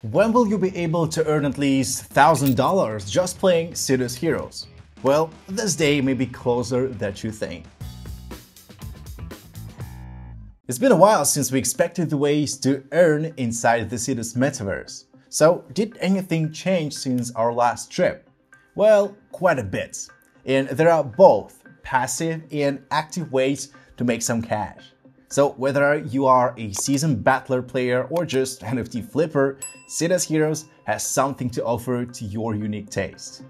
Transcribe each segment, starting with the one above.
When will you be able to earn at least $1,000 just playing SIDUS Heroes? Well, this day may be closer than you think. It's been a while since we expected the ways to earn inside the SIDUS metaverse. So, did anything change since our last trip? Well, quite a bit. And there are both passive and active ways to make some cash. So whether you are a seasoned battler player or just NFT flipper, SIDUS Heroes has something to offer to your unique taste.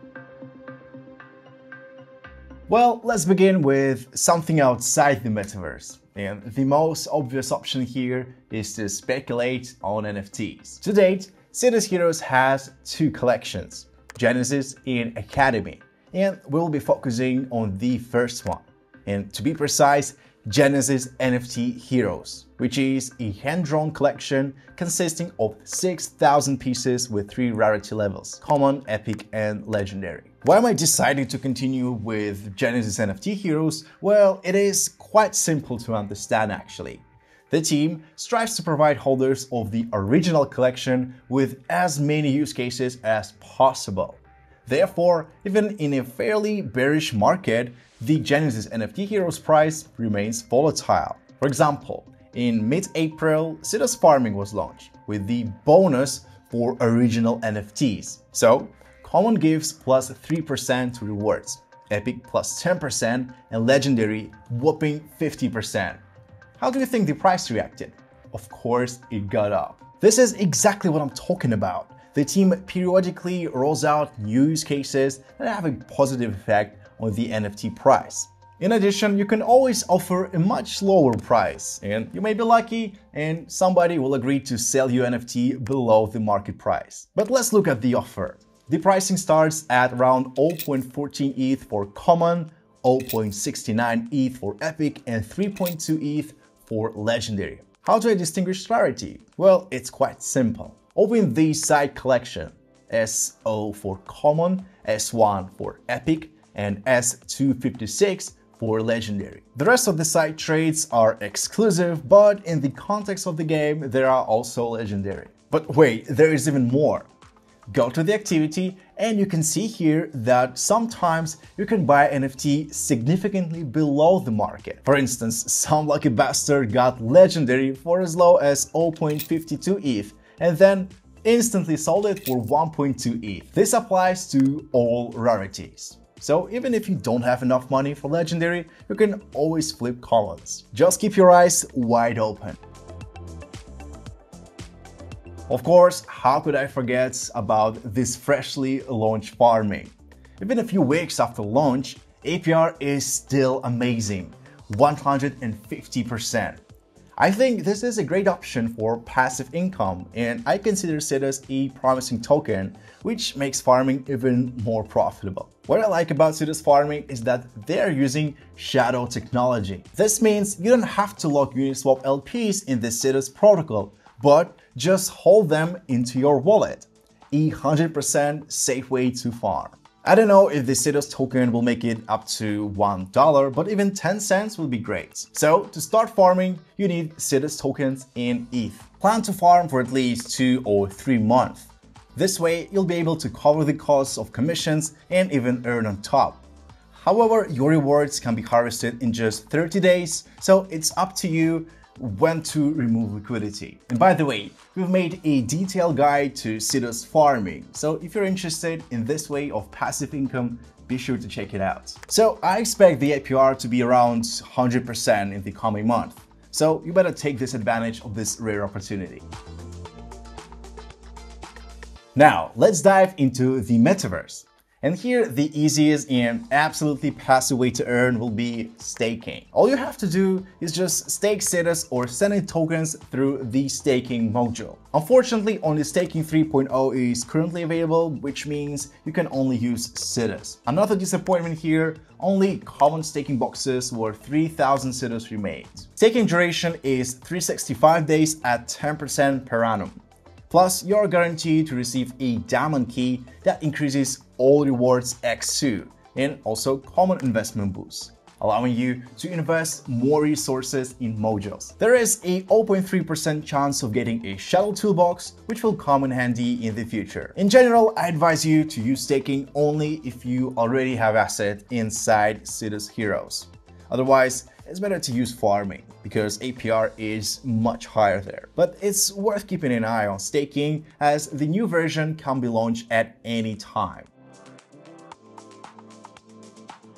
Well, let's begin with something outside the metaverse. And the most obvious option here is to speculate on NFTs. To date, SIDUS Heroes has two collections, Genesis and Academy, and we'll be focusing on the first one. And to be precise, Genesis NFT Heroes, which is a hand-drawn collection consisting of 6,000 pieces with 3 rarity levels, common, epic, and legendary. Why am I deciding to continue with Genesis NFT Heroes? Well, it is quite simple to understand actually. The team strives to provide holders of the original collection with as many use cases as possible. Therefore, even in a fairly bearish market, the Genesis NFT Heroes price remains volatile. For example, in mid-April, SIDUS Farming was launched with the bonus for original NFTs. So, common gives plus 3% to rewards, epic plus 10%, and legendary whopping 50%. How do you think the price reacted? Of course, it got up. This is exactly what I'm talking about. The team periodically rolls out new use cases that have a positive effect on the NFT price. In addition, you can always offer a much lower price, and you may be lucky and somebody will agree to sell you NFT below the market price. But let's look at the offer. The pricing starts at around 0.14 ETH for common, 0.69 ETH for epic, and 3.2 ETH for legendary. How do I distinguish rarity? Well, it's quite simple. Open the side collection, SO for common, S1 for epic, and S256 for legendary. The rest of the side trades are exclusive, but in the context of the game, there are also legendary. But wait, there is even more. Go to the activity and you can see here that sometimes you can buy NFT significantly below the market. For instance, some lucky bastard got legendary for as low as 0.52 ETH and then instantly sold it for 1.2 ETH. This applies to all rarities. So even if you don't have enough money for legendary, you can always flip commons. Just keep your eyes wide open. Of course, how could I forget about this freshly launched farming? Even a few weeks after launch, APR is still amazing, 150%. I think this is a great option for passive income, and I consider SIDUS a promising token, which makes farming even more profitable. What I like about SIDUS Farming is that they're using shadow technology. This means you don't have to lock Uniswap LPs in the SIDUS protocol, but just hold them into your wallet. A 100% safe way to farm. I don't know if the SIDUS token will make it up to $1, but even 10 cents will be great. So to start farming, you need SIDUS tokens in ETH. Plan to farm for at least 2 or 3 months. This way, you'll be able to cover the costs of commissions and even earn on top. However, your rewards can be harvested in just 30 days, so it's up to you when to remove liquidity. And by the way, we've made a detailed guide to SIDUS Farming, so if you're interested in this way of passive income, be sure to check it out. So I expect the APR to be around 100% in the coming month, so you better take this advantage of this rare opportunity. Now, let's dive into the metaverse. And here, the easiest and absolutely passive way to earn will be staking. All you have to do is just stake SIDUS or send in tokens through the staking module. Unfortunately, only staking 3.0 is currently available, which means you can only use SIDUS. Another disappointment here, only common staking boxes worth 3,000 SIDUS remains. Staking duration is 365 days at 10% per annum. Plus, you're guaranteed to receive a diamond key that increases all rewards x2 and also common investment boosts. allowing you to invest more resources in modules. There is a 0.3% chance of getting a shadow toolbox, which will come in handy in the future. In general, I advise you to use staking only if you already have assets inside SIDUS Heroes. Otherwise, it's better to use farming because APR is much higher there. But it's worth keeping an eye on staking as the new version can be launched at any time.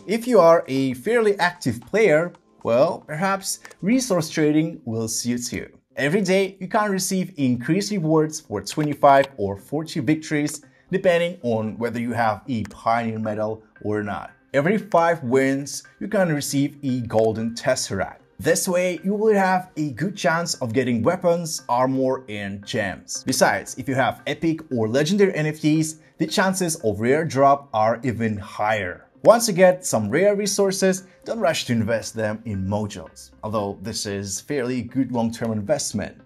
If you are a fairly active player, well, perhaps resource trading will suit you. Every day, you can receive increased rewards for 25 or 40 victories, depending on whether you have a Pioneer medal or not. Every 5 wins, you can receive a golden tesseract. This way, you will have a good chance of getting weapons, armor, and gems. Besides, if you have epic or legendary NFTs, the chances of rare drop are even higher. Once you get some rare resources, don't rush to invest them in modules. Although this is fairly good long-term investment.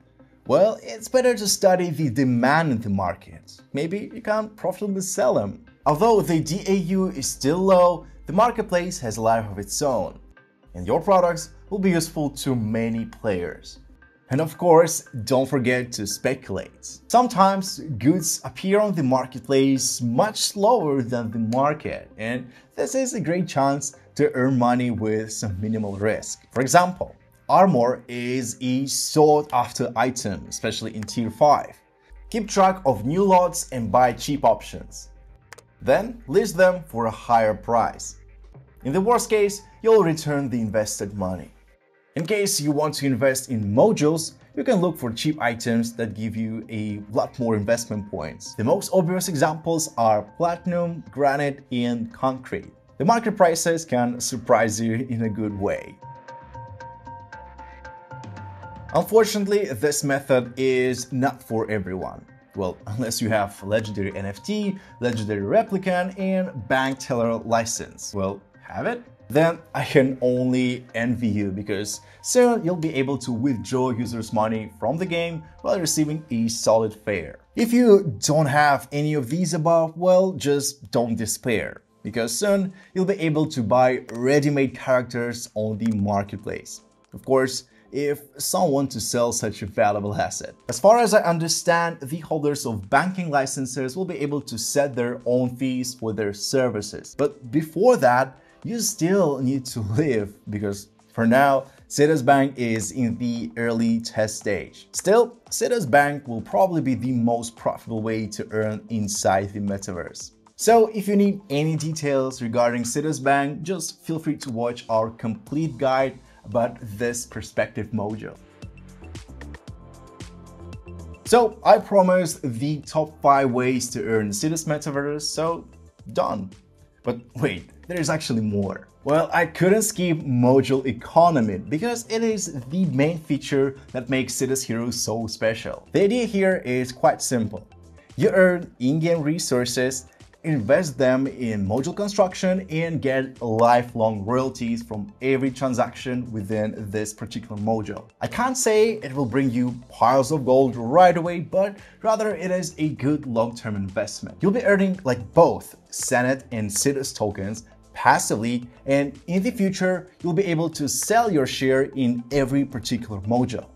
Well, it's better to study the demand in the market. Maybe you can profitably sell them. Although the DAU is still low, the marketplace has a life of its own, and your products will be useful to many players. And of course, don't forget to speculate. Sometimes goods appear on the marketplace much slower than the market, and this is a great chance to earn money with some minimal risk. For example, armor is a sought-after item, especially in Tier 5. Keep track of new lots and buy cheap options. Then list them for a higher price. In the worst case, you'll return the invested money. In case you want to invest in modules, you can look for cheap items that give you a lot more investment points. The most obvious examples are platinum, granite, and concrete. The market prices can surprise you in a good way. Unfortunately, this method is not for everyone. Well, unless you have legendary NFT, legendary replicant, and bank teller license. Well, have it? Then I can only envy you because soon you'll be able to withdraw users' money from the game while receiving a solid fare. If you don't have any of these above, well, just don't despair because soon you'll be able to buy ready-made characters on the marketplace. Of course, if someone wants to sell such a valuable asset. As far as I understand, the holders of banking licenses will be able to set their own fees for their services. But before that, you still need to live because for now, SIDUS Bank is in the early test stage. Still, SIDUS Bank will probably be the most profitable way to earn inside the metaverse. So if you need any details regarding SIDUS Bank, just feel free to watch our complete guide about this perspective module. So I promised the top 5 ways to earn SIDUS Metaverse, so done. But wait, there's actually more. Well, I couldn't skip module economy because it is the main feature that makes SIDUS Heroes so special. The idea here is quite simple. You earn in-game resources, invest them in module construction, and get lifelong royalties from every transaction within this particular module. I can't say it will bring you piles of gold right away, but rather it is a good long-term investment. You'll be earning like both Senate and SIDUS tokens passively, and in the future, you'll be able to sell your share in every particular module.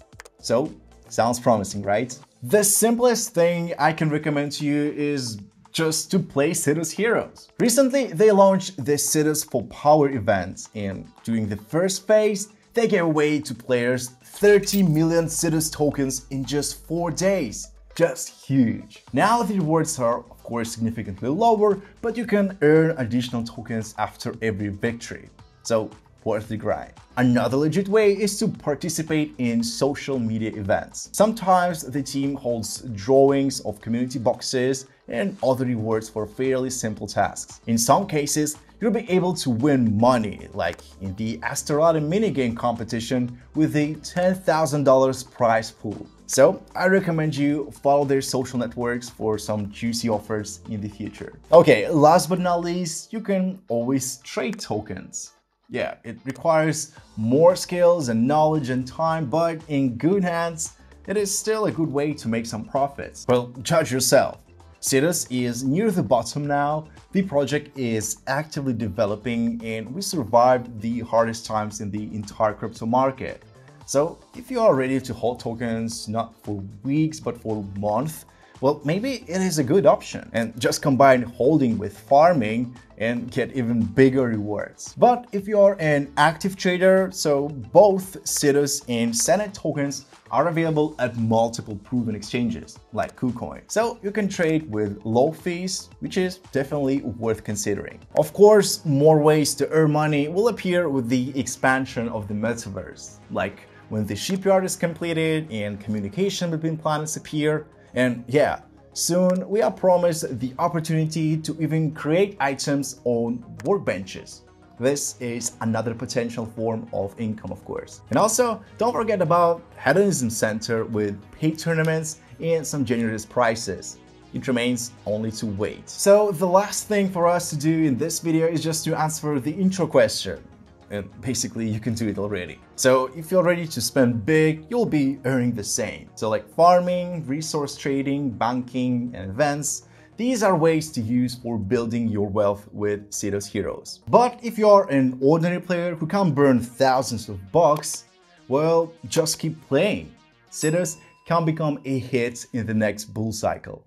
So, sounds promising, right? The simplest thing I can recommend to you is just to play SIDUS Heroes. Recently, they launched the SIDUS for Power event, and during the first phase, they gave away to players 30 million SIDUS tokens in just 4 days. Just huge. Now the rewards are of course significantly lower, but you can earn additional tokens after every victory. So worth the grind. Another legit way is to participate in social media events. Sometimes the team holds drawings of community boxes and other rewards for fairly simple tasks. In some cases, you'll be able to win money, like in the Asteroid minigame competition with a $10,000 prize pool. So I recommend you follow their social networks for some juicy offers in the future. Okay, last but not least, you can always trade tokens. Yeah, it requires more skills and knowledge and time, but in good hands, it is still a good way to make some profits. Well, judge yourself. SIDUS is near the bottom now, the project is actively developing, and we survived the hardest times in the entire crypto market. So if you are ready to hold tokens not for weeks but for months, well, maybe it is a good option, and just combine holding with farming and get even bigger rewards. But if you are an active trader, so both SIDUS and Senate tokens are available at multiple proven exchanges like KuCoin. So you can trade with low fees, which is definitely worth considering. Of course, more ways to earn money will appear with the expansion of the metaverse, like when the shipyard is completed and communication between planets appear. And yeah, soon we are promised the opportunity to even create items on workbenches. This is another potential form of income, of course. And also, don't forget about Hedonism Center with paid tournaments and some generous prices. It remains only to wait. So the last thing for us to do in this video is just to answer the intro question. And basically you can do it already. So if you're ready to spend big, you'll be earning the same. So like farming, resource trading, banking, and events, these are ways to use for building your wealth with SIDUS Heroes. But if you're an ordinary player who can't burn thousands of bucks, well, just keep playing. SIDUS can become a hit in the next bull cycle.